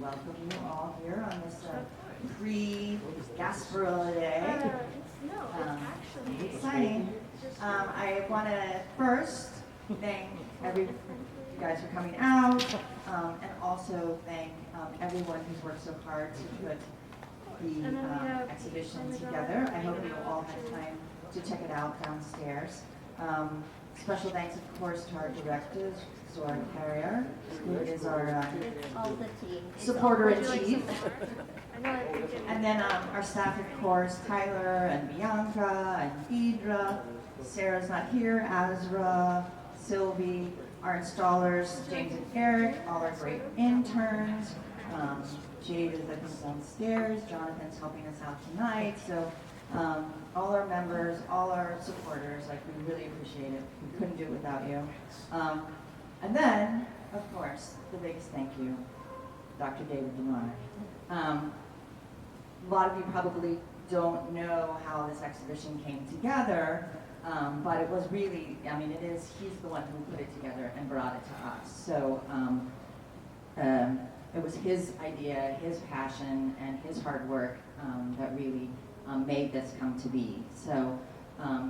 welcome you all here on this pre-Gasparilla Day. Exciting. I want to first thank you guys for coming out, and also thank everyone who's worked so hard to put the exhibition together. I hope you all had time to check it out downstairs. Special thanks, of course, to our directors, Zora Carrier, who is our supporter-in-chief. And then our staff, of course, Tyler and Bianca and Phaedra. Sarah's not here, Azra, Sylvie, our installers, James and Eric, all our great interns. Jade is, I think, downstairs. Jonathan's helping us out tonight. So all our members, all our supporters, like, we really appreciate it. We couldn't do it without you. And then, of course, the biggest thank you, Dr. David Dennard. A lot of you probably don't know how this exhibition came together, but it was really, I mean, he's the one who put it together and brought it to us. So it was his idea, his passion, and his hard work that really made this come to be. So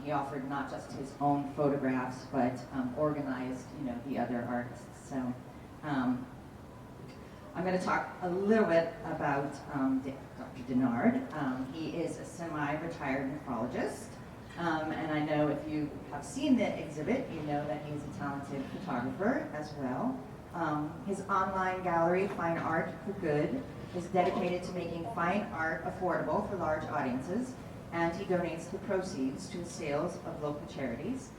he offered not just his own photographs, but organized, the other artists. So I'm going to talk a little bit about Dr. Dennard. He is a semi-retired nephrologist, and I know if you have seen the exhibit, you know that he's a talented photographer as well. His online gallery, Fine Art for Good, is dedicated to making fine art affordable for large audiences, and he donates the proceeds to the sales of local charities.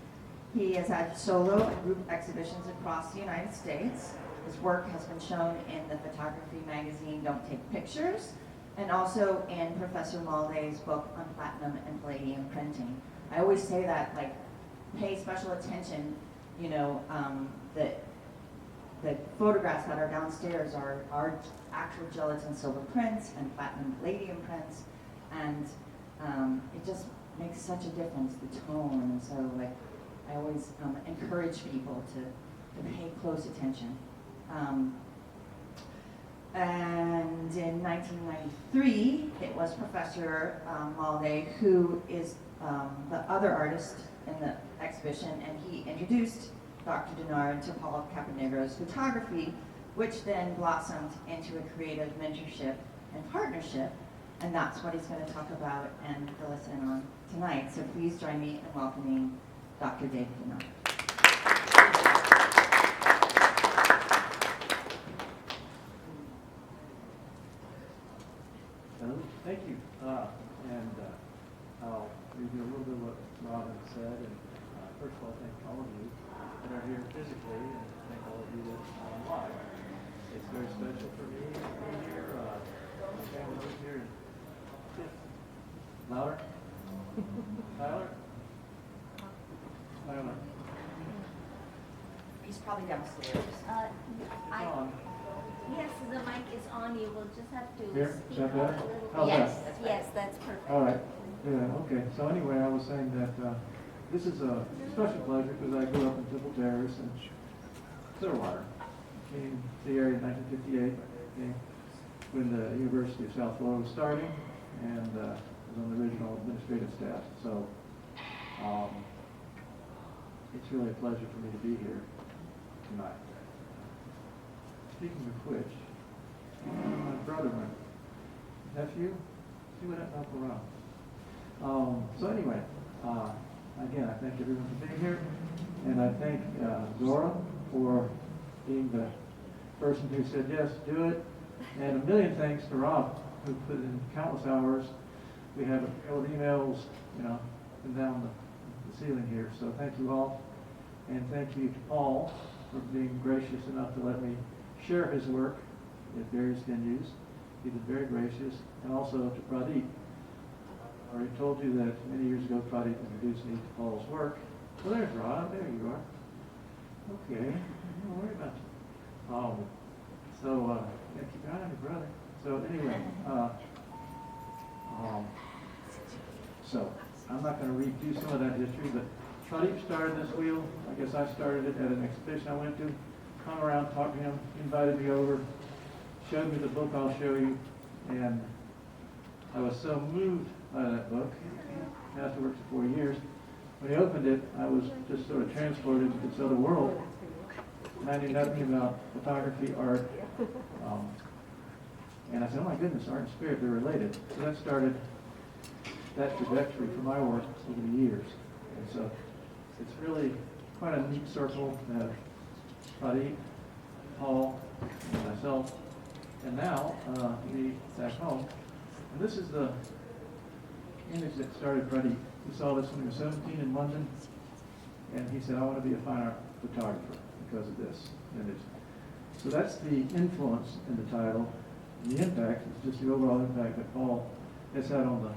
He has had solo and group exhibitions across the United States. His work has been shown in the photography magazine Don't Take Pictures, and also in Professor Malde's book on Platinum and Palladium printing. I always say that, like, pay special attention, the photographs that are downstairs are actual gelatin silver prints and platinum palladium prints, and it just makes such a difference, the tone. And so, like, I always encourage people to pay close attention. And in 1993, it was Professor Malde who is the other artist in the exhibition, and he introduced Dr. Dennard to Paul Caponigro's photography, which then blossomed into a creative mentorship and partnership, and that's what he's going to talk about and fill us in on tonight. So please join me in welcoming Dr. David Dennard. Thank you. I'll review a little bit of what Robin said. And first of all, thank all of you that are here physically, and thank all of you that are online. It's very special for me to be here. My family lives here. Louder? Tyler? Tyler? He's probably downstairs. Yes, the mic is on. You will just have to Here? speak Is that up a better? little How's bit. that? Yes, that's perfect. All right. Yeah, okay. So anyway, I was saying that this is a special pleasure because I grew up in Temple Terrace and Clearwater. Came to the area in 1958 when the University of South Florida was starting, and was on the original administrative staff. So it's really a pleasure for me to be here tonight. Speaking of which, my brother, my nephew, see what that up around. So anyway, again, I thank everyone for being here, and I thank Zora for being the person who said yes, do it, and a million thanks to Rob, who put in countless hours. We have a couple of emails, and down the ceiling here. So thank you all, and thank you to Paul for being gracious enough to let me share his work at various venues. He was very gracious, and also to Pradip. I already told you that many years ago Pradip introduced me to Paul's work. Well, there's Rob. There you are. Okay, don't worry about you. Keep an eye on your brother. So anyway, so I'm not going to redo some of that history, but Pradip started this wheel. I guess I started it at an exhibition I went to. Hung around, talked to him, invited me over, showed me the book I'll show you, and I was so moved by that book. Afterwards for 4 years, when he opened it, I was just sort of transported into this other world. And I knew nothing about photography, art, and I said, oh my goodness, art and spirit, they're related. So that started that trajectory for my work over the years. And so it's really quite a neat circle to have Pradip, Paul, and myself, and now me back home. And this is the image that started Pradip. He saw this when he was 17 in London, and he said, I want to be a fine art photographer because of this image. So that's the influence in the title. And the impact is just the overall impact that Paul has had on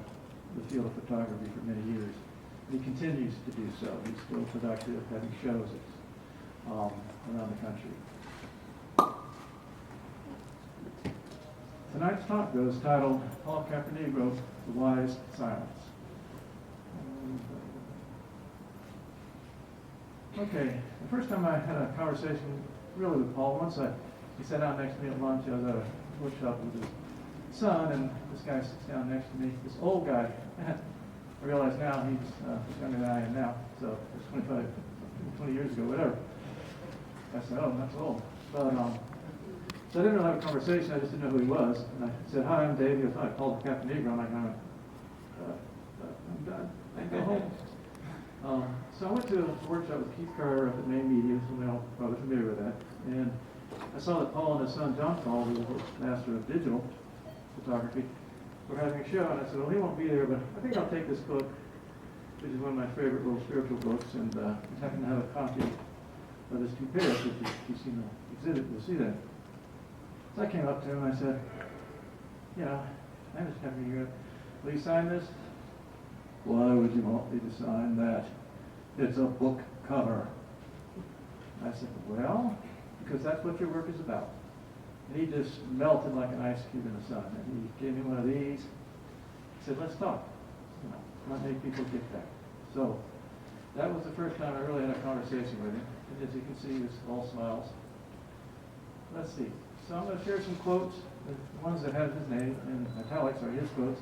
the field of photography for many years. And he continues to do so. He's still productive, having shows around the country. Tonight's talk goes titled Paul Caponigro, The Wise Silence. Okay, the first time I had a conversation really with Paul, he sat down next to me at lunch. I was at a workshop with his son, and this guy sits down next to me, this old guy. I realize now he's younger than I am now, so it's 20 years ago, whatever. I said, oh, that's old. But, so I didn't really have a conversation, I just didn't know who he was. And I said, hi, I'm Dave. He goes, hi, Paul Caponigro. And I kind of I'm done. I go home. So I went to a workshop with Keith Carter up at Maine Media, so now probably familiar with that. And I saw that Paul and his son John Paul, who was the master of digital photography, were having a show. And I said, well, he won't be there, but I think I'll take this book, which is one of my favorite little spiritual books, and just happen to have a copy of this Temple Terrace, which you've seen the exhibit, you'll see that. So I came up to him and I said, you know, I'm just having you, will you sign this? Why would you want me to sign that? It's a book cover. I said, well, because that's what your work is about. And he just melted like an ice cube in the sun. And he gave me one of these. He said, let's talk. You know, let make people get that. So that was the first time I really had a conversation with him. And as you can see, he was all smiles. Let's see. So I'm going to share some quotes. The ones that have his name in italics are his quotes.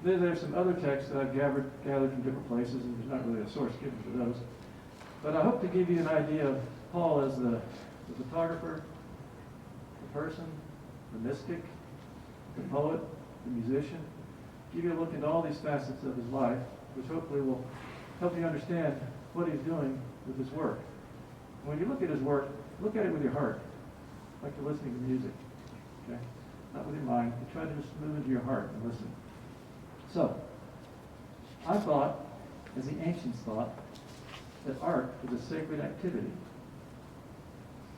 There's some other texts that I've gathered from different places, and there's not really a source given for those. But I hope to give you an idea of Paul as the photographer, the person, the mystic, the poet, the musician. Give you a look into all these facets of his life, which hopefully will help you understand what he's doing with his work. When you look at his work, look at it with your heart, like you're listening to music. Okay? Not with your mind, but try to just move into your heart and listen. So, I thought, as the ancients thought, that art is a sacred activity.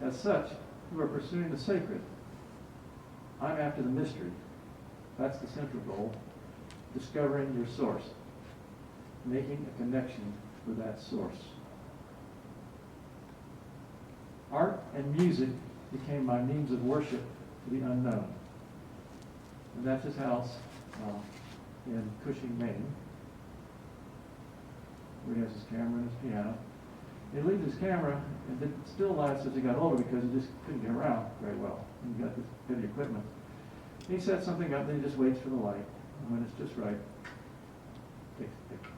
As such, you are pursuing the sacred. I'm after the mystery. That's the central goal. Discovering your source. Making a connection with that source. Art and music became my means of worship to the unknown. And that's his house in Cushing, Maine, where he has his camera and his piano. He leaves his camera and did still life as he got older because he just couldn't get around very well. And he got this heavy equipment. He sets something up, then he just waits for the light. And when it's just right, takes a picture.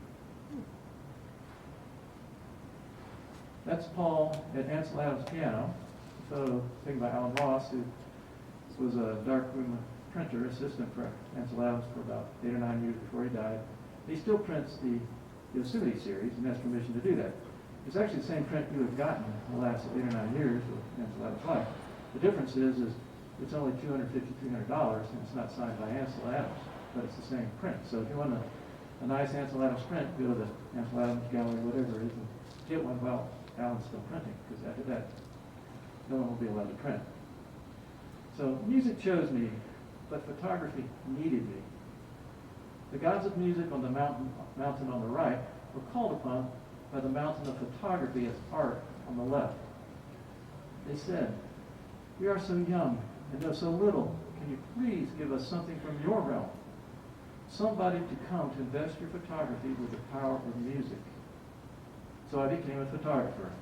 That's Paul at Ansel Adams' piano. A photo taken by Alan Ross, who was a darkroom printer, assistant for Ansel Adams for about 8 or 9 years before he died. He still prints the Yosemite series and has permission to do that. It's actually the same print you have gotten in the last 8 or 9 years of Ansel Adams' life. The difference is it's only $250, $300, and it's not signed by Ansel Adams, but it's the same print. So if you want a nice Ansel Adams print, go to the Ansel Adams gallery, whatever it is, and get one while Alan's still printing, because after that, no one will be allowed to print. So music chose me, but photography needed me. The gods of music on the mountain on the right were called upon by the mountain of photography as art on the left. They said, we are so young and know so little. Can you please give us something from your realm? Somebody to come to invest your photography with the power of music. So I became a photographer.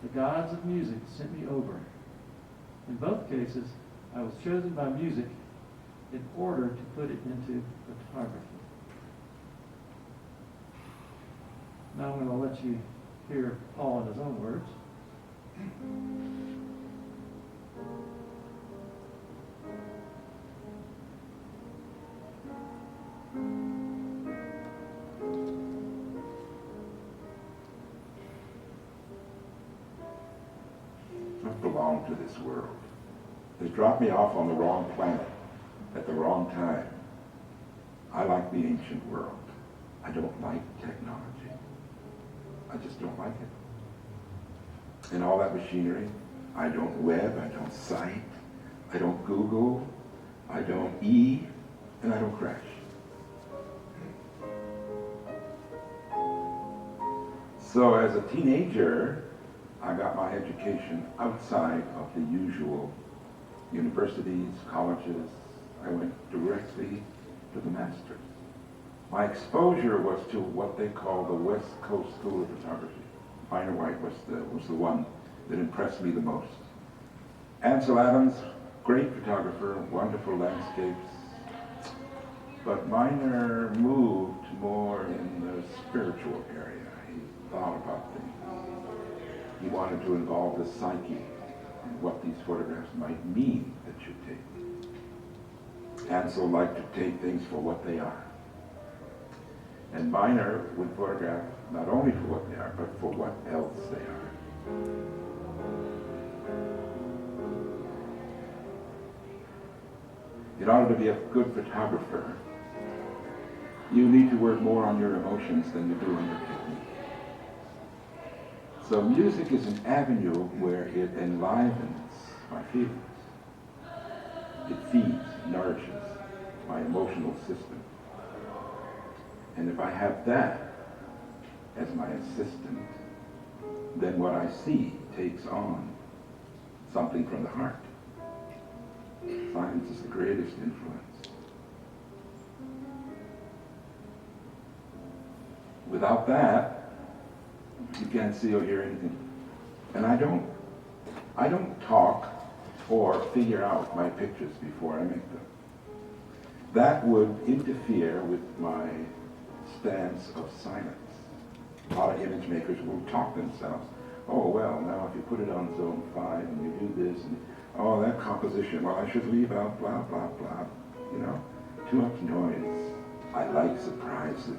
The gods of music sent me over. In both cases, I was chosen by music in order to put it into photography. Now I'm going to let you hear Paul in his own words. I belong to this world. They dropped me off on the wrong planet at the wrong time. I like the ancient world. I don't like technology. I just don't like it. And all that machinery, I don't web, I don't cite, I don't Google, I don't and I don't crash. So as a teenager, I got my education outside of the usual universities, colleges. I went directly to the masters. My exposure was to what they call the West Coast School of Photography. Minor White was the one that impressed me the most. Ansel Adams, great photographer, wonderful landscapes, but Minor moved more in the spiritual area. He thought about things. He wanted to involve the psyche and what these photographs might mean that you take. Ansel liked to take things for what they are. And Minor would photograph not only for what they are, but for what else they are. In order to be a good photographer, you need to work more on your emotions than you do on your technique. So music is an avenue where it enlivens my feelings. It feeds, nourishes my emotional system. And if I have that as my assistant, then what I see takes on something from the heart. Science is the greatest influence. Without that, you can't see or hear anything. And I don't talk or figure out my pictures before I make them. That would interfere with my stance of silence. A lot of image makers will talk themselves. Oh, well, now if you put it on zone 5 and you do this, and oh, that composition, well, I should leave out blah, blah, blah. You know, too much noise. I like surprises.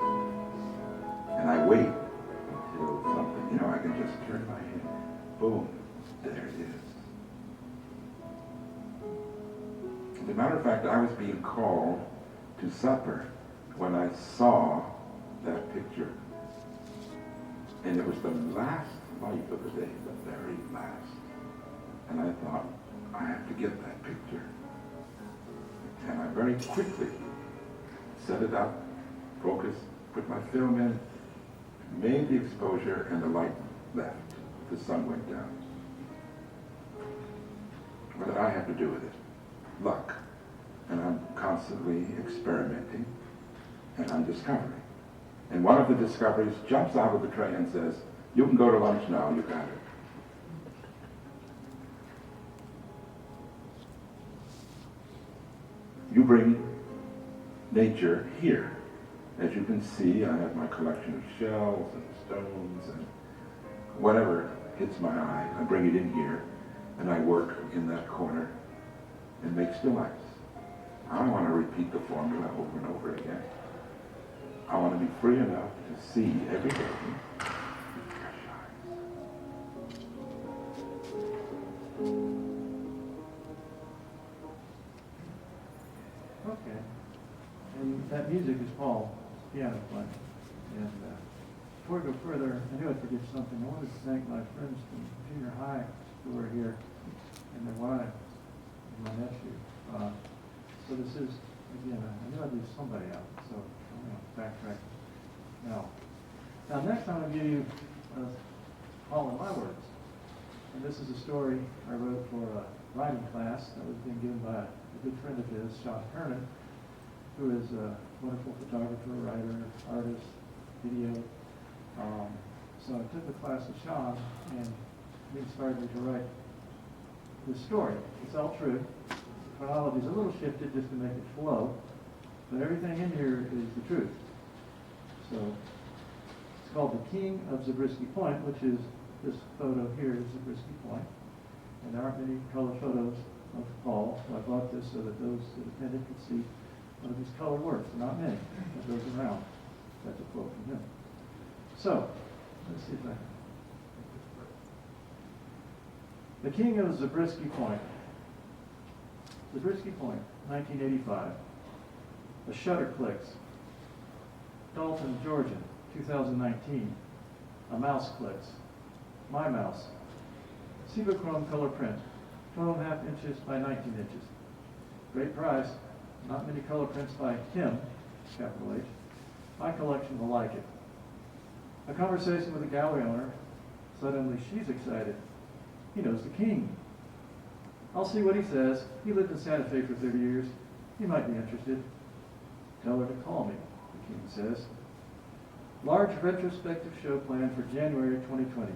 And I wait until something, you know, I can just turn my head, boom, there it is. As a matter of fact, I was being called to supper when I saw that picture. And it was the last light of the day, the very last. And I thought, I have to get that picture. And I very quickly set it up, focused, put my film in, made the exposure, and the light left. The sun went down. What did I have to do with it? Luck. And I'm constantly experimenting, and I'm discovering. And one of the discoveries jumps out of the tray and says, you can go to lunch now, you got it. You bring nature here. As you can see, I have my collection of shells and stones and whatever hits my eye, I bring it in here, and I work in that corner and make still lifes. I don't want to repeat the formula over and over again. I want to be free enough to see every day with fresh eyes. Okay. And that music is Paul piano playing. And before we go further, I knew I'd forget something. I wanted to thank my friends from junior high who are here, and their wives, and my nephew. So this is, again, I knew I'd leave somebody out, so I'm going to backtrack now. Now next I'm going to give you all in my words. And this is a story I wrote for a writing class that was being given by a good friend of his, Kat Kiernan, who is a wonderful photographer, writer, artist, video. So I took the class with Sean, and he inspired me to write this story. It's all true. Chronology is a little shifted just to make it flow, but everything in here is the truth. So it's called The King of Zabriskie Point, which is this photo here is Zabriskie Point. And there aren't many color photos of Paul, so I brought this so that those that attended could see one of his color works. There are not many that goes around. That's a quote from him. So, let's see if I can. The King of Zabriskie Point. Zabriskie Point, 1985. A shutter clicks. Dalton, Georgia, 2019. A mouse clicks. My mouse. Cibachrome color print. 12.5 inches by 19 inches. Great price. Not many color prints by him, capital H. My collection will like it. A conversation with a gallery owner. Suddenly she's excited. He knows the king. I'll see what he says. He lived in Santa Fe for 30 years. He might be interested. Tell her to call me, the king says. Large retrospective show planned for January 2020.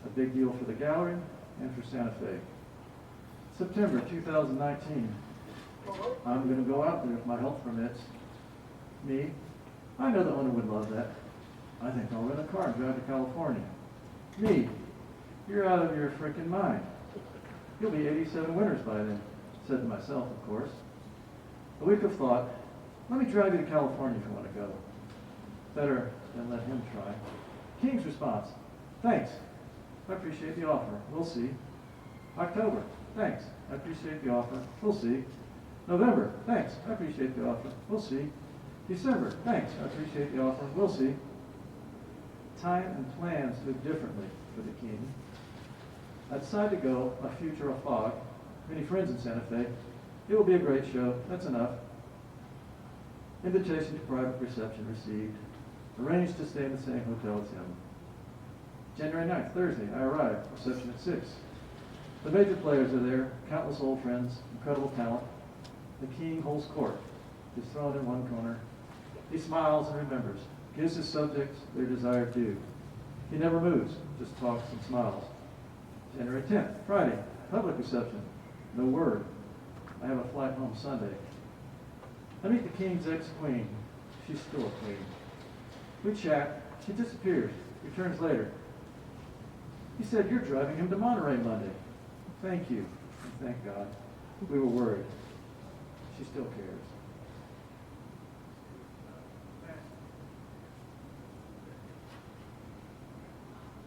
A big deal for the gallery and for Santa Fe. September 2019. I'm going to go out there if my health permits. Me? I know the owner would love that. I think I'll rent a car and drive to California. Me? You're out of your frickin' mind. You'll be 87 winters by then, said to myself, of course. A week of thought. Let me drive you to California if you want to go. Better than let him try. King's response. Thanks. I appreciate the offer. We'll see. October. Thanks. I appreciate the offer. We'll see. November. Thanks. I appreciate the offer. We'll see. December. Thanks. I appreciate the offer. We'll see. Time and plans live differently for the king. I decide to go, my future a fog. Many friends in Santa Fe. It will be a great show. That's enough. Invitation to private reception received. Arranged to stay in the same hotel as him. January 9th, Thursday, I arrive. Reception at 6. The major players are there. Countless old friends. Incredible talent. The king holds court. His throne in one corner. He smiles and remembers. Gives his subjects their desired due. He never moves. Just talks and smiles. January 10th, Friday, public reception. No word. I have a flight home Sunday. I meet the king's ex-queen. She's still a queen. We chat. She disappears. Returns later. He said, you're driving him to Monterey Monday. Thank you. And thank God. We were worried. She still cares.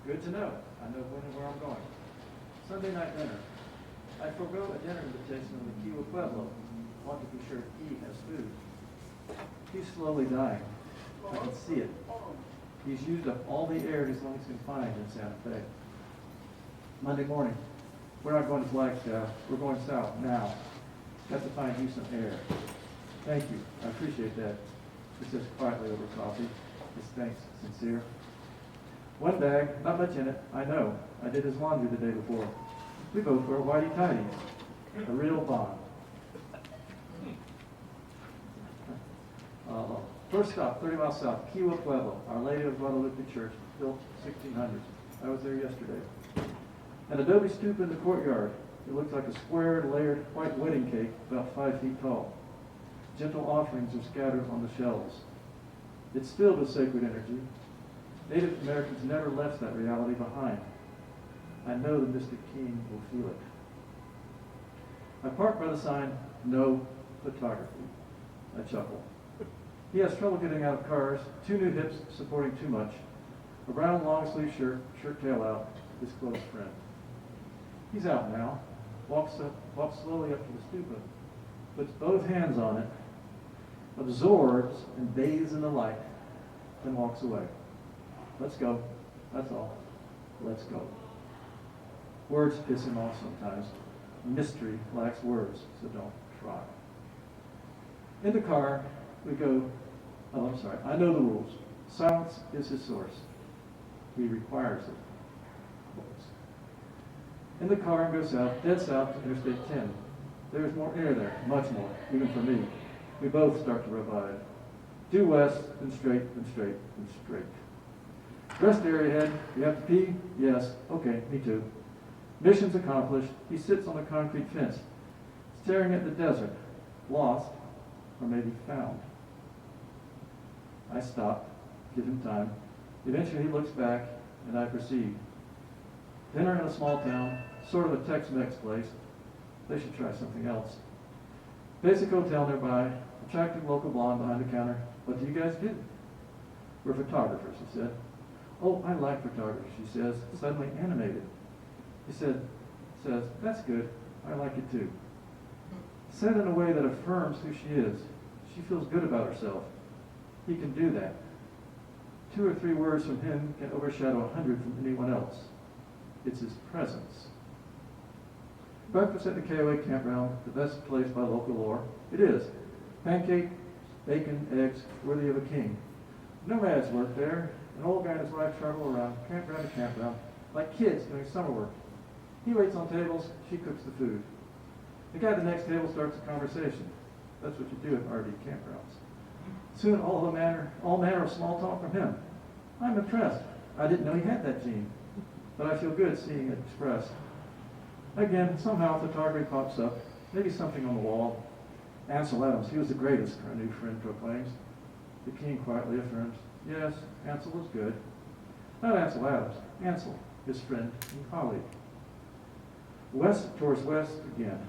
Good to know. I know when and where I'm going. Sunday night dinner. I forego a dinner invitation on the Key Pueblo. Want to be sure he has food. He's slowly dying. I can see it. He's used up all the air his lungs can find in Santa Fe. Monday morning. We're not going to Flagstaff. We're going south now. Got to find you some air. Thank you. I appreciate that. He says quietly over coffee. His thanks sincere. One bag, not much in it, I know. I did his laundry the day before. We both wear whitey-tighties. A real bond. First stop, 30 miles south, Kiwa Pueblo, Our Lady of Guadalupe Church, built 1600s. I was there yesterday. An adobe stoop in the courtyard. It looks like a square, layered white wedding cake about 5 feet tall. Gentle offerings are scattered on the shelves. It's filled with sacred energy. Native Americans never left that reality behind. I know the mystic king will feel it. I park by the sign, no photography. I chuckle. He has trouble getting out of cars, 2 new hips supporting too much, a brown long sleeve shirt, shirt tail out, his close friend. He's out now, walks slowly up to the stupa, puts both hands on it, absorbs and bathes in the light, then walks away. Let's go. That's all. Let's go. Words piss him off sometimes. Mystery lacks words, so don't try. In the car, we go, I know the rules. Silence is his source. He requires it. In the car and go south, dead south to Interstate 10. There's more air there, much more, even for me. We both start to revive. Due west, then straight, then straight, then straight. Rest area ahead. You have to pee? Yes. Okay, me too. Mission's accomplished. He sits on a concrete fence, staring at the desert, lost, or maybe found. I stop, give him time. Eventually he looks back, and I proceed. Dinner in a small town, sort of a Tex-Mex place. They should try something else. Basic hotel nearby, attractive local blonde behind the counter. What do you guys do? We're photographers, he said. Oh, I like photography, she says, suddenly animated. He says, that's good. I like it too. Said in a way that affirms who she is. She feels good about herself. He can do that. 2 or 3 words from him can overshadow 100 from anyone else. It's his presence. Breakfast at the KOA campground, the best place by local lore. It is. Pancake, bacon, eggs, worthy of a king. Nomads work there. An old guy and his wife travel around, campground to campground, like kids doing summer work. He waits on tables, she cooks the food. The guy at the next table starts a conversation. That's what you do at RV campgrounds. Soon all manner of small talk from him. I'm impressed. I didn't know he had that gene, but I feel good seeing it expressed. Again, somehow photography pops up, maybe something on the wall. Ansel Adams, he was the greatest, our new friend proclaims. The king quietly affirms, yes, Ansel was good. Not Ansel Adams, Ansel, his friend and colleague. West towards west again.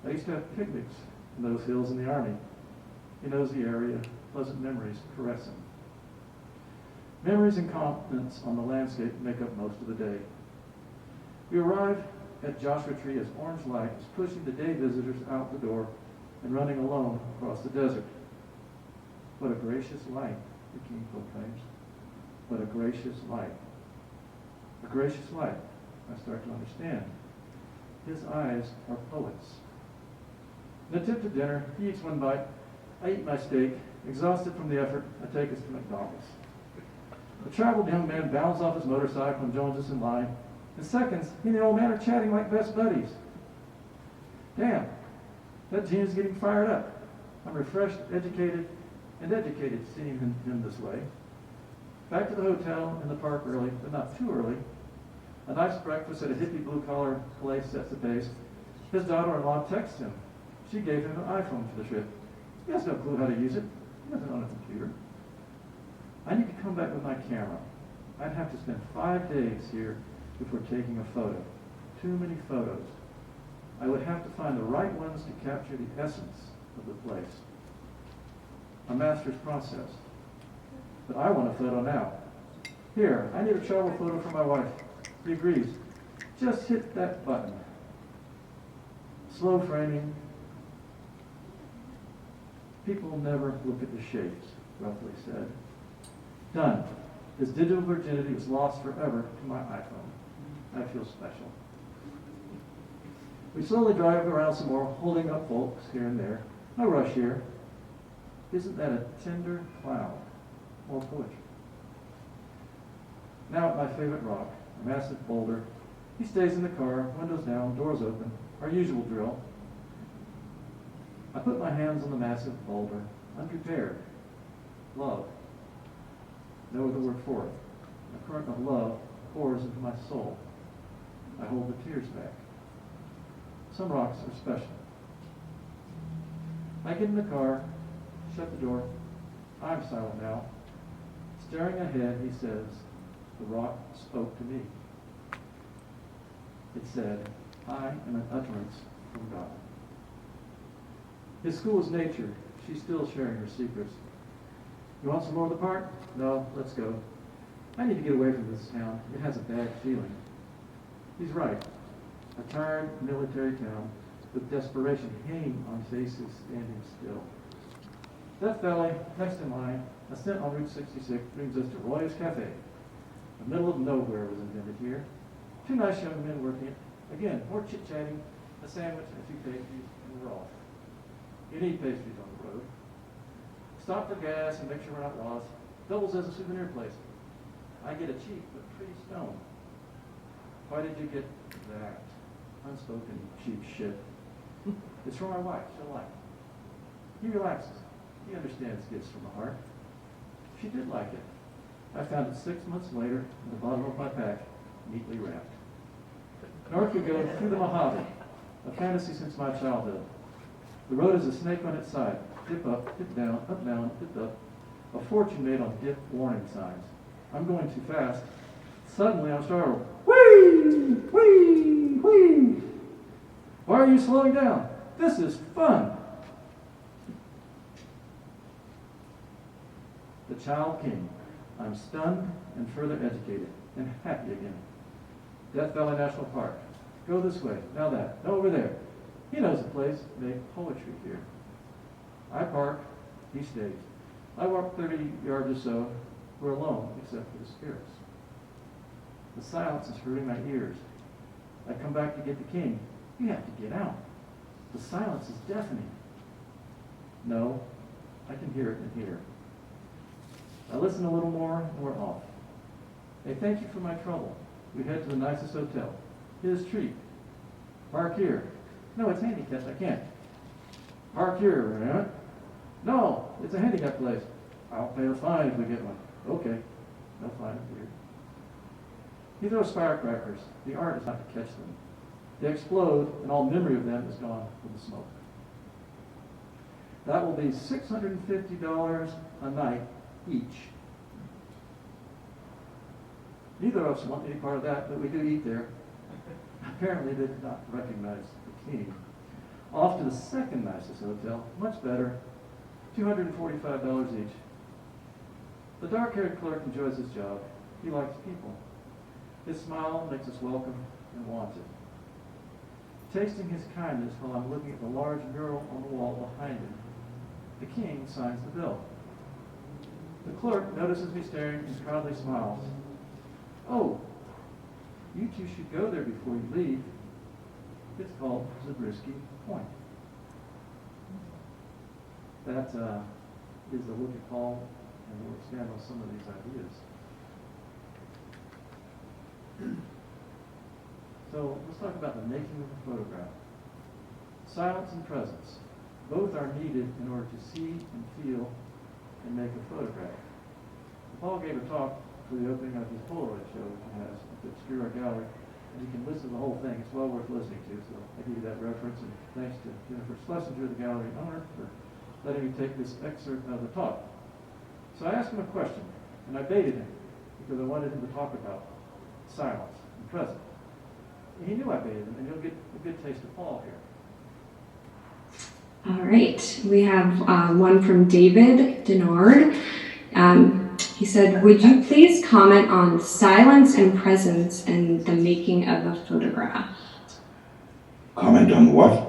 I used to have picnics in those hills in the army. He knows the area, pleasant memories caress him. Memories and confidence on the landscape make up most of the day. We arrive at Joshua Tree as orange light is pushing the day visitors out the door and running alone across the desert. What a gracious light, the king proclaims. What a gracious light. A gracious light, I start to understand. His eyes are poets. In the tip to dinner, he eats 1 bite. I eat my steak. Exhausted from the effort, I take us to McDonald's. The traveled young man bounds off his motorcycle and joins us in line. In seconds, he and the old man are chatting like best buddies. Damn, that gene is getting fired up. I'm refreshed, educated seeing him this way. Back to the hotel in the park early, but not too early. A nice breakfast at a hippie blue-collar place sets the pace. His daughter-in-law texts him. She gave him an iPhone for the trip. He has no clue how to use it. He doesn't own a computer. I need to come back with my camera. I'd have to spend 5 days here before taking a photo. Too many photos. I would have to find the right ones to capture the essence of the place. A master's process. But I want a photo now. Here, I need a travel photo for my wife. He agrees. Just hit that button. Slow framing. People never look at the shapes, roughly said. Done. His digital virginity was lost forever to my iPhone. I feel special. We slowly drive around some more, holding up folks here and there. No rush here. Isn't that a tender cloud? More poetry. Now at my favorite rock, a massive boulder. He stays in the car, windows down, doors open, our usual drill. I put my hands on the massive boulder, unprepared. Love. No other word for it. A current of love pours into my soul. I hold the tears back. Some rocks are special. I get in the car, shut the door. I'm silent now. Staring ahead, he says, the rock spoke to me. It said, I am an utterance from God. His school is nature. She's still sharing her secrets. You want some more of the park? No, let's go. I need to get away from this town. It has a bad feeling. He's right. A tired military town with desperation hanging on faces standing still. Death Valley, next in line, ascent on Route 66 brings us to Roy's Cafe. The middle of nowhere was invented here. 2 nice young men working it. Again, more chit-chatting, a sandwich, and a few pastries, and we're off. You need pastries on the road. Stop for gas and make sure we're not lost. Doubles as a souvenir place. I get a cheap but pretty stone. Why did you get that? Unspoken cheap shit. It's for my wife. She'll like it. He relaxes. He understands gifts from the heart. She did like it. I found it 6 months later in the bottom of my pack, neatly wrapped. North we go through the Mojave, a fantasy since my childhood. The road is a snake on its side. Dip up, dip down, dip up. A fortune made on dip warning signs. I'm going too fast. Suddenly I'm startled. Whee! Whee! Whee! Why are you slowing down? This is fun! The Child King. I'm stunned and further educated and happy again. Death Valley National Park. Go this way, now that, now over there. He knows the place. Make poetry here. I park, he stays. I walk 30 yards or so. We're alone, except for the spirits. The silence is hurting my ears. I come back to get the king. You have to get out. The silence is deafening. No, I can hear it in here. I listen a little more and we're off. Hey, thank you for my trouble. We head to the nicest hotel. His treat. Park here. No, it's handicapped. I can't. Park here, right? No, it's a handicapped place. I'll pay the fine if we get one. Okay. No fine here. He throws firecrackers. The art is not to catch them. They explode, and all memory of them is gone with the smoke. That will be $650 a night each. Neither of us want any part of that, but we do eat there. Apparently they did not recognize the king. Off to the second nicest hotel, much better, $245 each. The dark-haired clerk enjoys his job. He likes people. His smile makes us welcome and wanted. Tasting his kindness while I'm looking at the large mural on the wall behind him, the king signs the bill. The clerk notices me staring and proudly smiles. Oh, you two should go there before you leave. It's called Zabriskie Point. That is a look at Paul, and we'll expand on some of these ideas. So let's talk about the making of a photograph. Silence and presence. Both are needed in order to see and feel and make a photograph. Paul gave a talk for the opening of his Polaroid show, which he has at the Obscura Gallery, and you can listen to the whole thing. It's well worth listening to, so I give you that reference, and thanks to Jennifer Schlesinger, the gallery owner, for letting me take this excerpt of the talk. So I asked him a question, and I baited him, because I wanted him to talk about silence and presence. And he knew I baited him, and you'll get a good taste of Paul here. All right, we have one from David Dennard. He said, would you please comment on silence and presence in the making of a photograph? Comment on what?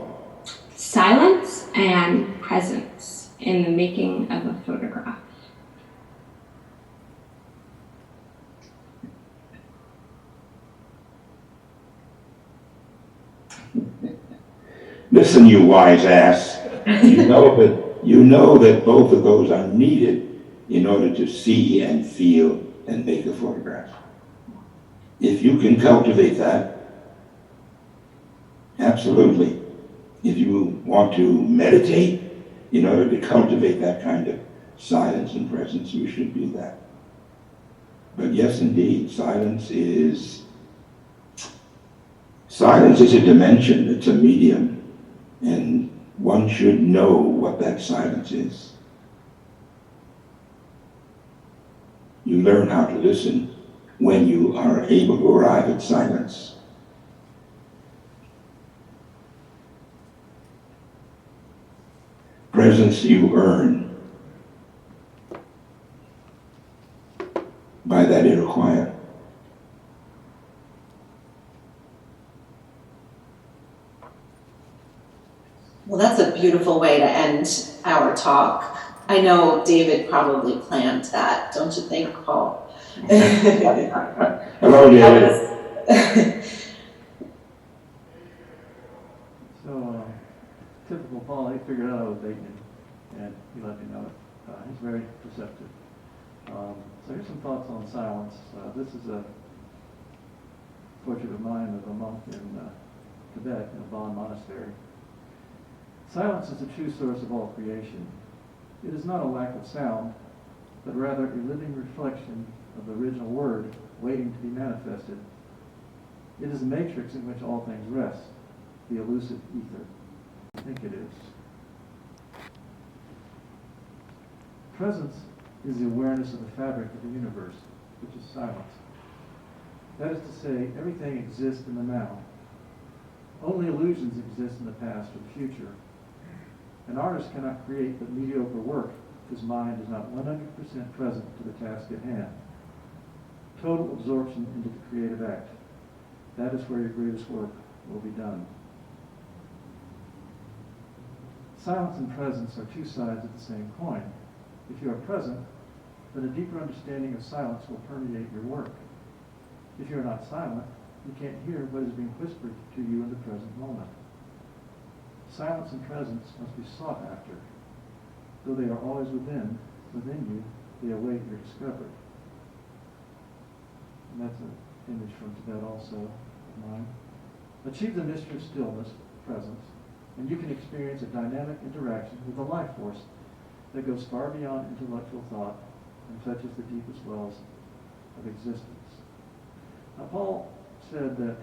Silence and presence in the making of a photograph. Listen, you wise ass. You know that both of those are needed in order to see and feel and make a photograph. If you can cultivate that, absolutely. If you want to meditate in order to cultivate that kind of silence and presence, you should do that. But yes, indeed, silence is a dimension, it's a medium, and one should know what that silence is. You learn how to listen when you are able to arrive at silence. Presence you earn by that inner quiet. Well, that's a beautiful way to end our talk. I know David probably planned that, don't you think, Paul? Hello, David. So, typical Paul, he figured out I was baiting him, and he let me know it. He's very perceptive. So here's some thoughts on silence. This is a portrait of mine of a monk in Tibet, in a Bon monastery. Silence is the true source of all creation. It is not a lack of sound, but rather a living reflection of the original word waiting to be manifested. It is the matrix in which all things rest, the elusive ether. I think it is. Presence is the awareness of the fabric of the universe, which is silence. That is to say, everything exists in the now. Only illusions exist in the past or the future. An artist cannot create but mediocre work if his mind is not 100% present to the task at hand. Total absorption into the creative act. That is where your greatest work will be done. Silence and presence are two sides of the same coin. If you are present, then a deeper understanding of silence will permeate your work. If you are not silent, you can't hear what is being whispered to you in the present moment. Silence and presence must be sought after. Though they are always within you, they await your discovery. And that's an image from Tibet also of mine. Achieve the mystery of stillness, presence, and you can experience a dynamic interaction with the life force that goes far beyond intellectual thought and touches the deepest wells of existence. Now, Paul said that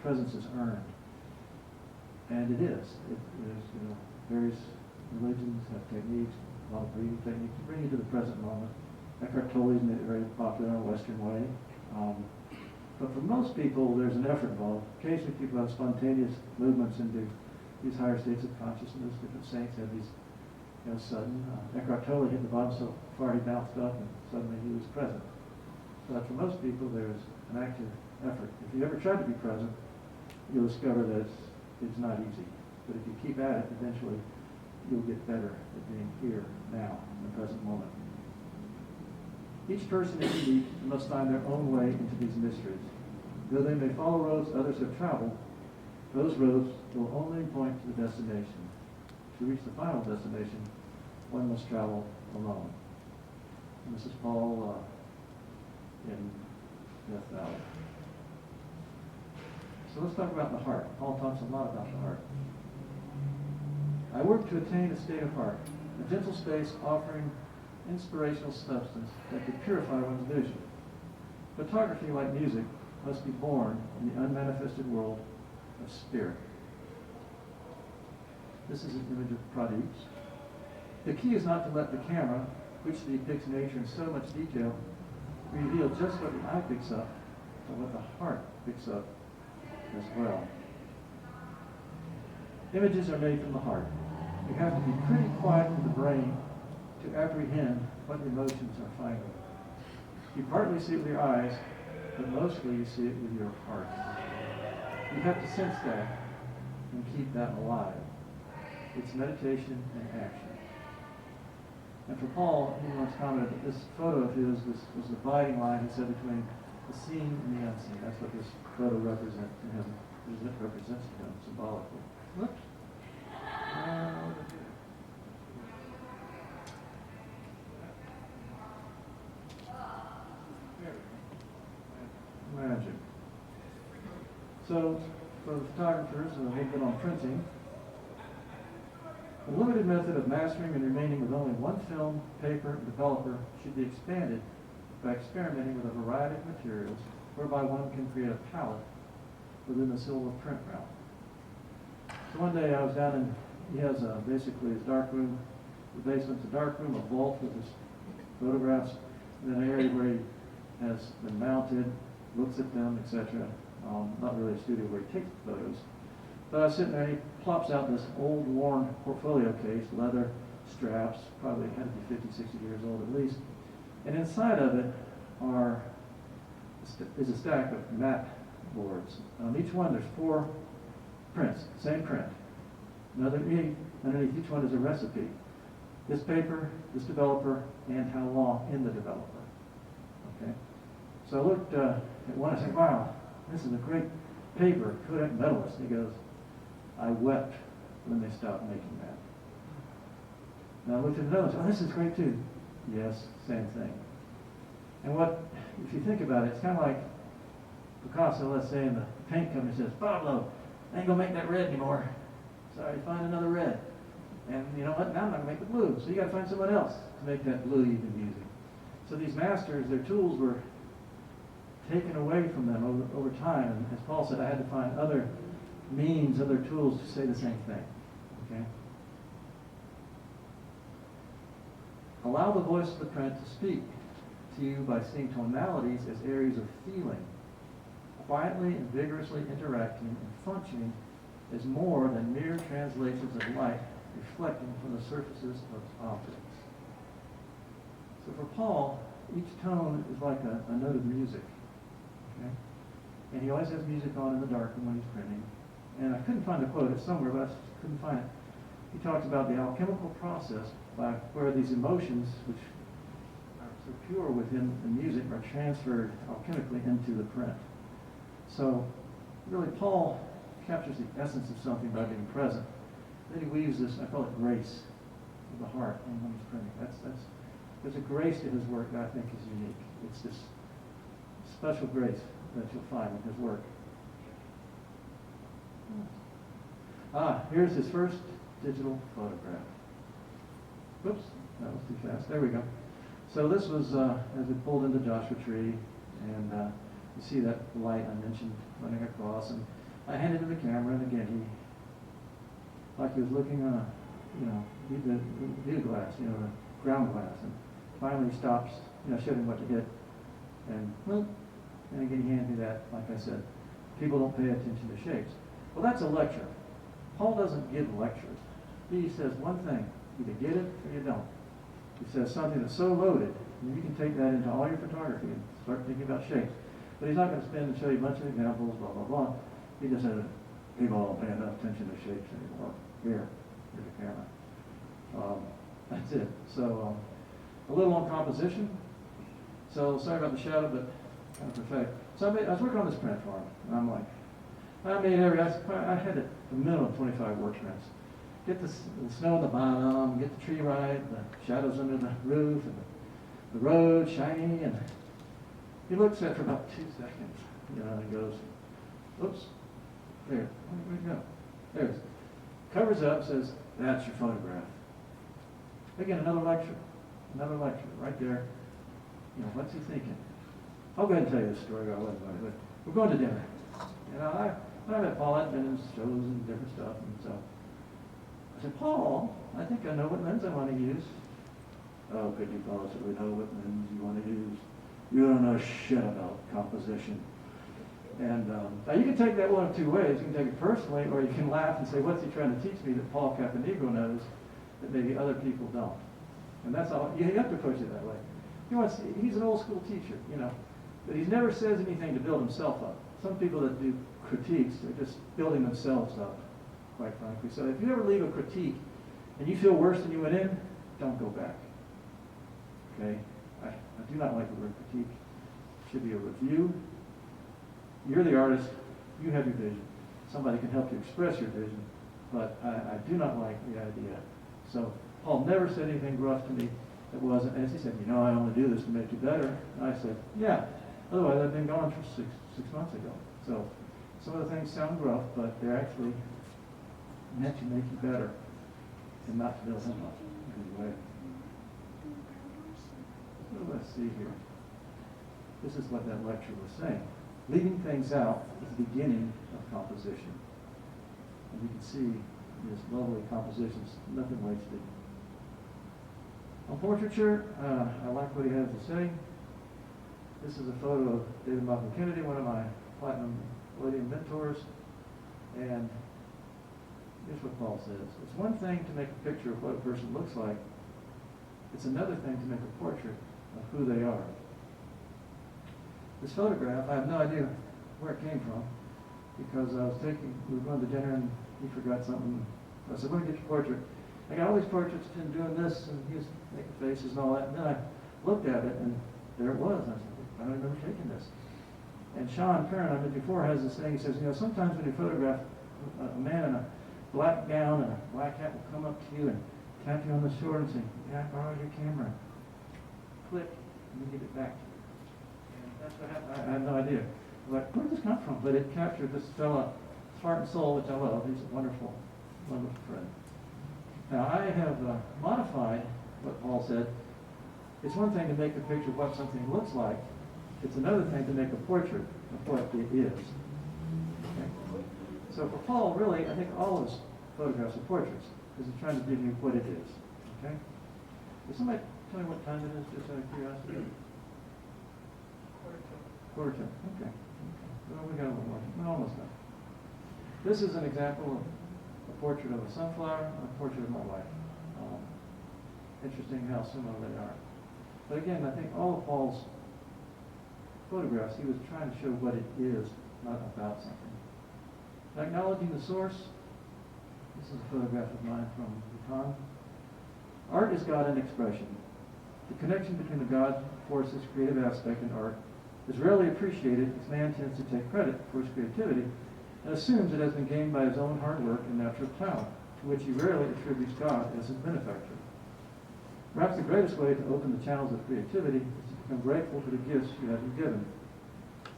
presence is earned, and it is. It is, various religions have techniques, a lot of breathing techniques to bring you to the present moment. Eckhart Tolle's made it very popular in a Western way. But for most people, there's an effort involved. Occasionally, people have spontaneous movements into these higher states of consciousness. Different saints have these, sudden. Eckhart Tolle hit the bottom so far he bounced up, and suddenly he was present. But for most people, there's an active effort. If you ever try to be present, you'll discover that it's not easy. But if you keep at it, eventually you'll get better at being here, now, in the present moment. Each person is unique and must find their own way into these mysteries. Though they may follow roads others have traveled, those roads will only point to the destination. To reach the final destination, one must travel alone. And this is Paul in Death Valley. So let's talk about the heart. Paul talks a lot about the heart. I work to attain a state of heart, a gentle space offering inspirational substance that could purify one's vision. Photography, like music, must be born in the unmanifested world of spirit. This is an image of Pradip. The key is not to let the camera, which depicts nature in so much detail, reveal just what the eye picks up, but what the heart picks up as well. Images are made from the heart. You have to be pretty quiet in the brain to apprehend what emotions are finding. You partly see it with your eyes, but mostly you see it with your heart. You have to sense that and keep that alive. It's meditation and action. And for Paul, he once commented that this photo of his was the dividing line, he said, between the seen and the unseen. That's what this photo represents to him, symbolically. Whoops. Magic. So, for the photographers, a little bit on printing. The limited method of mastering and remaining with only one film, paper, and developer should be expanded by experimenting with a variety of materials, whereby one can create a palette within the silver print realm. So one day I was down in, he has basically his darkroom, the basement's a darkroom, a vault with his photographs, and then an area where he has been mounted, looks at them, etc. Not really a studio where he takes photos. But I was sitting there and he plops out this old worn portfolio case, leather straps, probably had to be 50, 60 years old at least. And inside of it is a stack of mat boards. On each one there's 4 prints, same print. And underneath each one is a recipe. This paper, this developer, and how long in the developer. Okay? So I looked at one and I said, wow, this is a great paper, Kodak medalist. He goes, I wept when they stopped making that. And I looked at the notes, oh, this is great too. Yes, same thing. And if you think about it, it's kind of like Picasso, let's say, in the paint company says, Pablo, I ain't gonna make that red anymore. Sorry, find another red. And you know what, now I'm not gonna make the blue. So you gotta find someone else to make that blue you've been using. So these masters, their tools were taken away from them over time. And as Paul said, I had to find other means, other tools to say the same thing. Okay? Allow the voice of the print to speak to you by seeing tonalities as areas of feeling, quietly and vigorously interacting and functioning as more than mere translations of light reflecting from the surfaces of objects. So for Paul, each tone is like a note of music. Okay? And he always has music on in the darkroom when he's printing. And I couldn't find the quote, it's somewhere, but I couldn't find it. He talks about the alchemical process by where these emotions, which are so pure within the music, are transferred alchemically into the print. So really Paul captures the essence of something by being present. Then he weaves this, I call it grace of the heart when he's printing. There's a grace to his work that I think is unique. It's this special grace that you'll find in his work. Here's his first digital photograph. Whoops, that was too fast. There we go. So this was as we pulled into Joshua Tree, and you see that light I mentioned running across, and I handed him the camera, and again like he was looking on the view glass, the ground glass, and finally he stops, showed him what to hit, and whoop, and again he handed me that. Like I said, people don't pay attention to shapes. Well, that's a lecture. Paul doesn't give lectures. He says one thing: either get it or you don't. He says something that's so loaded, and you can take that into all your photography and start thinking about shapes. But he's not going to spend and show you a bunch of examples, blah, blah, blah. He just says, people don't pay enough attention to shapes anymore. Here's the camera. That's it. So a little on composition. So sorry about the shadow, but kind of prophetic. So I was working on this print for him, and I'm like, I had a minimum of 25 work prints. Get the snow on the bottom, get the tree right, the shadows under the roof, and the road shiny, and he looks at it for about 2 seconds, and he goes, oops, there, where'd it go? There it is. Covers up, says, that's your photograph. Again, another lecture, right there. What's he thinking? I'll go ahead and tell you this story. I wasn't going to, but we're going to dinner. When I met Paul, I'd been in shows and different stuff, and so I said, Paul, I think I know what lens I want to use. Oh, could you possibly know what lens you want to use? You don't know shit about composition. And now you can take that one of two ways. You can take it personally, or you can laugh and say, what's he trying to teach me that Paul Caponigro knows that maybe other people don't? And that's all. You have to approach it that way. He's an old school teacher, but he never says anything to build himself up. Some people that do critiques, they're just building themselves up, quite frankly. So if you ever leave a critique and you feel worse than you went in, don't go back. Okay? I do not like the word critique. It should be a review. You're the artist. You have your vision. Somebody can help you express your vision, but I do not like the idea. So Paul never said anything gruff to me that wasn't, as he said, I only do this to make you better. And I said, yeah, otherwise I've been gone for six months ago. So some of the things sound gruff, but they're actually meant to make you better and not to build him up in any way. So let's see here. This is what that lecture was saying. Leaving things out is the beginning of composition. And you can see this lovely compositions, nothing wasted. On portraiture, I like what he has to say. This is a photo of David Malcolm Kennedy, one of my Platinum and Palladium mentors. And here's what Paul says. It's one thing to make a picture of what a person looks like. It's another thing to make a portrait of who they are. This photograph, I have no idea where it came from, because we were going to dinner and he forgot something. I said, let me get your portrait. I got all these portraits of him doing this, and he was making faces and all that. And then I looked at it, and there it was. I said, I don't remember taking this. And Sean Perrin, I mentioned before, has this thing. He says, sometimes when you photograph a man in a black gown and a black hat will come up to you and tap you on the shoulder and say, "Yeah, I borrowed your camera." Click, and you give it back to you. And that's what happened. I had no idea. I was like, where did this come from? But it captured this fella, heart and soul, which I love. He's a wonderful, wonderful friend. Now, I have modified what Paul said. It's one thing to make a picture of what something looks like. It's another thing to make a portrait of what it is. Okay? So for Paul, really, I think all of his photographs are portraits, because he's trying to give you what it is. Okay? Does somebody tell me what time it is, just out of curiosity? Quarter to. Okay. Well, we got a little more. We're almost done. This is an example of a portrait of a sunflower and a portrait of my wife. Interesting how similar they are. But again, I think all of Paul's photographs, he was trying to show what it is, not about something. Acknowledging the source. This is a photograph of mine from Bhutan. Art is God in expression. The connection between the God forces creative aspect and art is rarely appreciated as man tends to take credit for his creativity and assumes it has been gained by his own hard work and natural talent, to which he rarely attributes God as his benefactor. Perhaps the greatest way to open the channels of creativity is to become grateful for the gifts you have been given.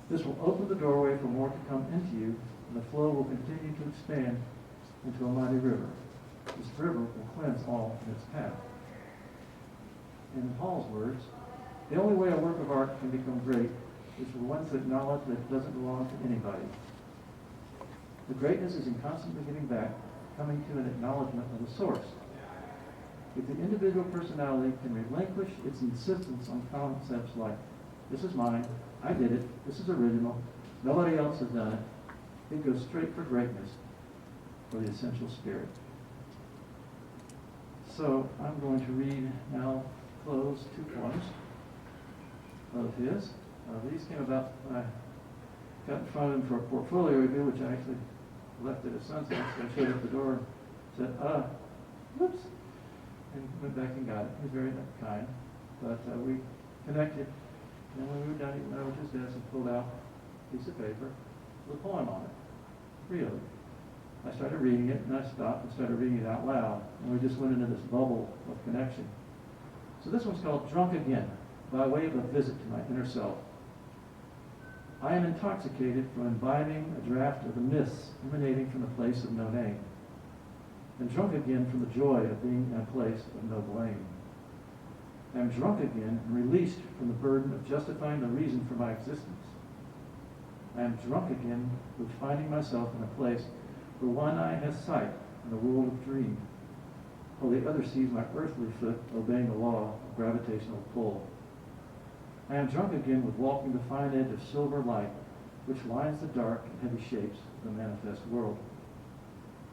This will open the doorway for more to come into you, and the flow will continue to expand into a mighty river. This river will cleanse all in its path. In Paul's words, the only way a work of art can become great is for one to acknowledge that it doesn't belong to anybody. The greatness is in constantly giving back, coming to an acknowledgement of the source. If the individual personality can relinquish its insistence on concepts like, this is mine, I did it, this is original, nobody else has done it, it goes straight for greatness, for the essential spirit. So I'm going to read now, close 2 poems of his. These came about when I got in front of him for a portfolio review, which I actually left at his son's house. So I showed up the door and said, whoops, and went back and got it. He was very kind. But we connected, and when we were done, he went over to his desk and pulled out a piece of paper with a poem on it. Really. I started reading it, and I stopped and started reading it out loud, and we just went into this bubble of connection. So this one's called Drunk Again, by way of a visit to my inner self. I am intoxicated from imbibing a draught of the mists emanating from the place of no name, and drunk again from the joy of being in a place of no blame. I am drunk again and released from the burden of justifying the reason for my existence. I am drunk again with finding myself in a place where one eye has sight in a world of dream, while the other sees my earthly foot obeying the law of gravitational pull. I am drunk again with walking the fine edge of silver light, which lines the dark and heavy shapes of the manifest world.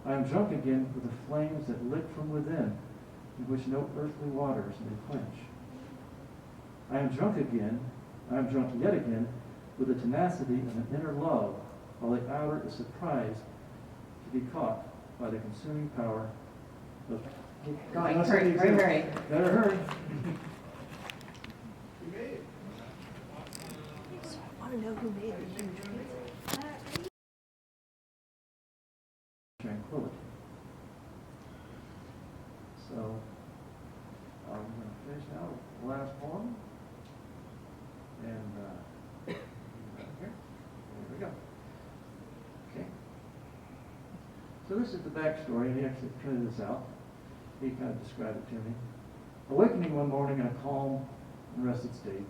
I am drunk again with the flames that lit from within, in which no earthly waters may quench. I am drunk yet again, with the tenacity of an inner love, while the outer is surprised to be caught by the consuming power of... Keep going, hurry. Better hurry. I want to know who made the huge pizza. Tranquility. So, I'm going to finish now with the last poem. And right here. There we go. Okay. So this is the backstory, and he actually printed this out. He kind of described it to me. Awakening one morning in a calm and rested state.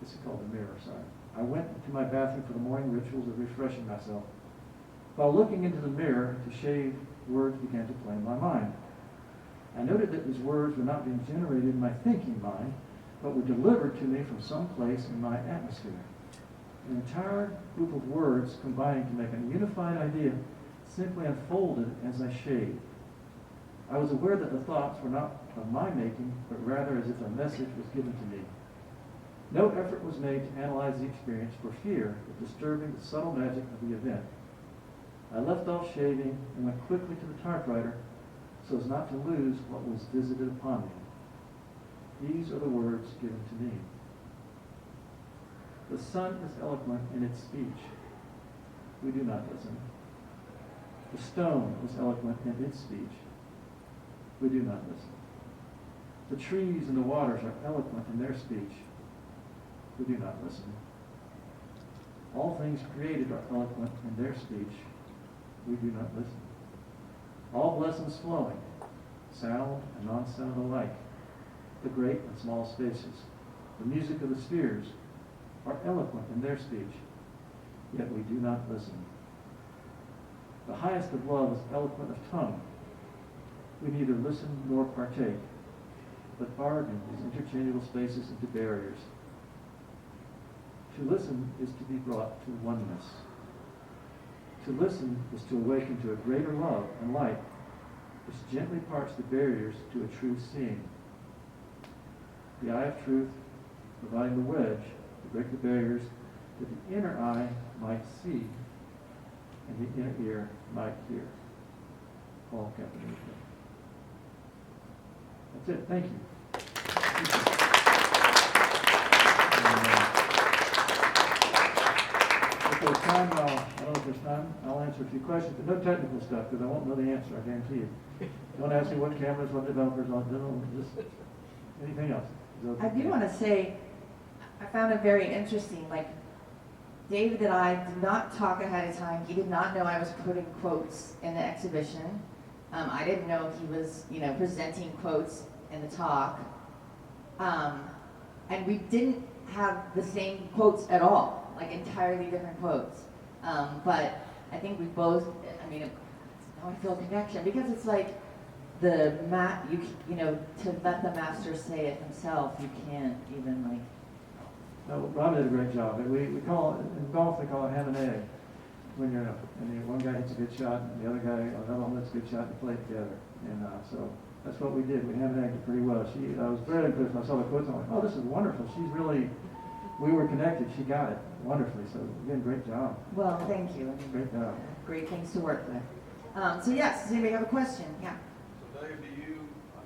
This is called the mirror, sorry. I went to my bathroom for the morning rituals of refreshing myself. While looking into the mirror to shave, words began to play in my mind. I noted that these words were not being generated in my thinking mind, but were delivered to me from some place in my atmosphere. An entire group of words combining to make a unified idea simply unfolded as I shaved. I was aware that the thoughts were not of my making, but rather as if a message was given to me. No effort was made to analyze the experience for fear of disturbing the subtle magic of the event. I left off shaving and went quickly to the typewriter so as not to lose what was visited upon me. These are the words given to me. The sun is eloquent in its speech. We do not listen. The stone is eloquent in its speech. We do not listen. The trees and the waters are eloquent in their speech. We do not listen. All things created are eloquent in their speech. We do not listen. All blessings flowing, sound and non-sound alike, the great and small spaces, the music of the spheres, are eloquent in their speech, yet we do not listen. The highest of love is eloquent of tongue. We neither listen nor partake, but bargain these interchangeable spaces into barriers. To listen is to be brought to oneness. To listen is to awaken to a greater love and light, which gently parts the barriers to a true seeing. The eye of truth, providing the wedge to break the barriers that the inner eye might see and the inner ear might hear. Paul Caponigro. That's it. Thank you. If there's time, I don't know if there's time, I'll answer a few questions, but no technical stuff, because I won't know the answer, I guarantee you. Don't ask me what cameras, what developers, just anything else. I do want to say, I found it very interesting, like, David and I did not talk ahead of time. He did not know I was putting quotes in the exhibition. I didn't know he was, presenting quotes in the talk. And we didn't have the same quotes at all, like entirely different quotes. But I think we both, now I feel a connection, because it's like to let the master say it himself, you can't even like. No, Rob did a great job. We call it, in golf they call it ham and egg. When you're up, and one guy hits a good shot, and the other guy, another one hits a good shot, and play together. And so that's what we did. We ham and egged it pretty well. I was very impressed when I saw the quotes. I'm like, oh, this is wonderful. We were connected. She got it wonderfully. So again, great job. Well, thank you. Great job. Great things to work with. So yes, does anybody have a question? Yeah. So Dave, I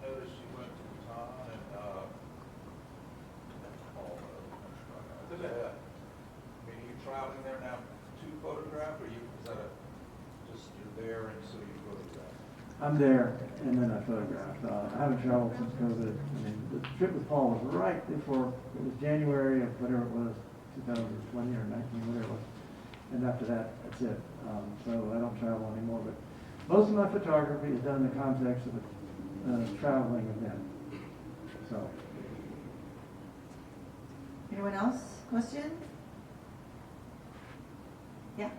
noticed you went to Baton and are you traveling there now to photograph, or you're there and so you photograph? I'm there, and then I photographed. I haven't traveled since COVID. The trip with Paul was right before, it was January of whatever it was, 2020 or 19, whatever it was. And after that, that's it. So I don't travel anymore, but most of my photography is done in the context of a traveling event. So. Anyone else? Question? Yeah.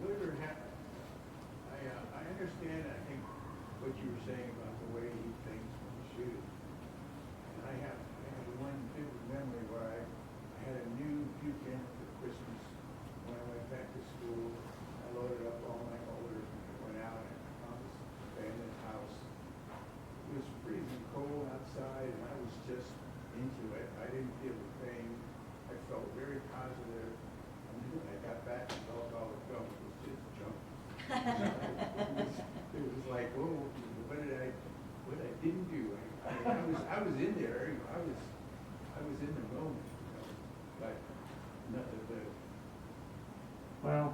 Whatever happened, I understand, I think, what you were saying about the way he thinks when you shoot. And I have one vivid memory where I had a new view camera for Christmas. When I went back to school, I loaded up all my holders and went out and found this abandoned house. It was freezing cold outside and I was just into it. I didn't feel the pain. I felt very positive. And when I got back and felt all the film, it was just junk. It was like, oh, what didn't do? I was in there. I was in the moment, but nothing but. Well,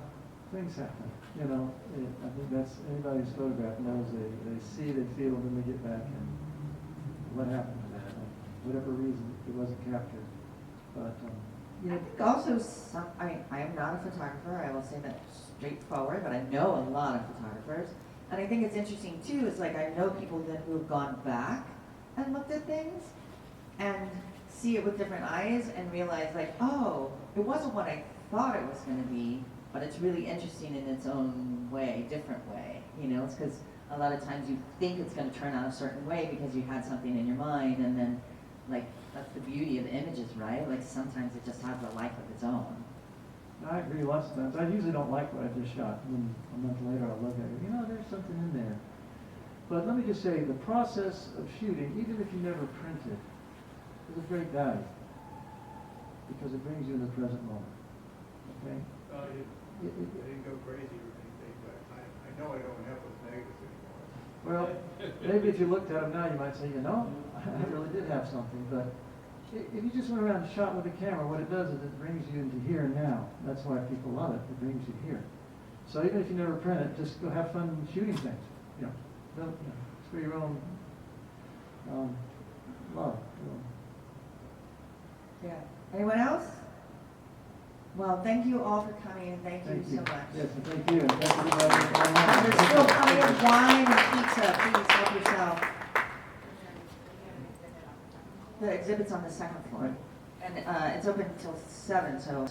things happen. I think that's anybody who's photographed knows they see, they feel, then they get back, and what happened to that? Whatever reason, it wasn't captured. But I think also I am not a photographer, I will say that straightforward, but I know a lot of photographers. And I think it's interesting too, it's like I know people who have gone back and looked at things and see it with different eyes and realize like, oh, it wasn't what I thought it was going to be, but it's really interesting in its own way, different way. It's because a lot of times you think it's going to turn out a certain way because you had something in your mind, and then like that's the beauty of images, right? Like sometimes it just has a life of its own. I agree lots of times. I usually don't like what I just shot. And then a month later I'll look at it, there's something in there. But let me just say, the process of shooting, even if you never print it, is of great value. Because it brings you in the present moment. Okay? I didn't go crazy or anything, but I know I don't have those negatives anymore. Well, maybe if you looked at them now, you might say, I really did have something. But if you just went around and shot with a camera, what it does is it brings you into here and now. That's why people love it. It brings you here. So even if you never print it, just go have fun shooting things. It's for your own love. Yeah. Anyone else? Well, thank you all for coming, and thank you so much. Yes, and thank you. And thank everybody for coming out. And there's still coming in wine and pizza. Please help yourself. The exhibit's on the second floor. Right. And it's open until 7, so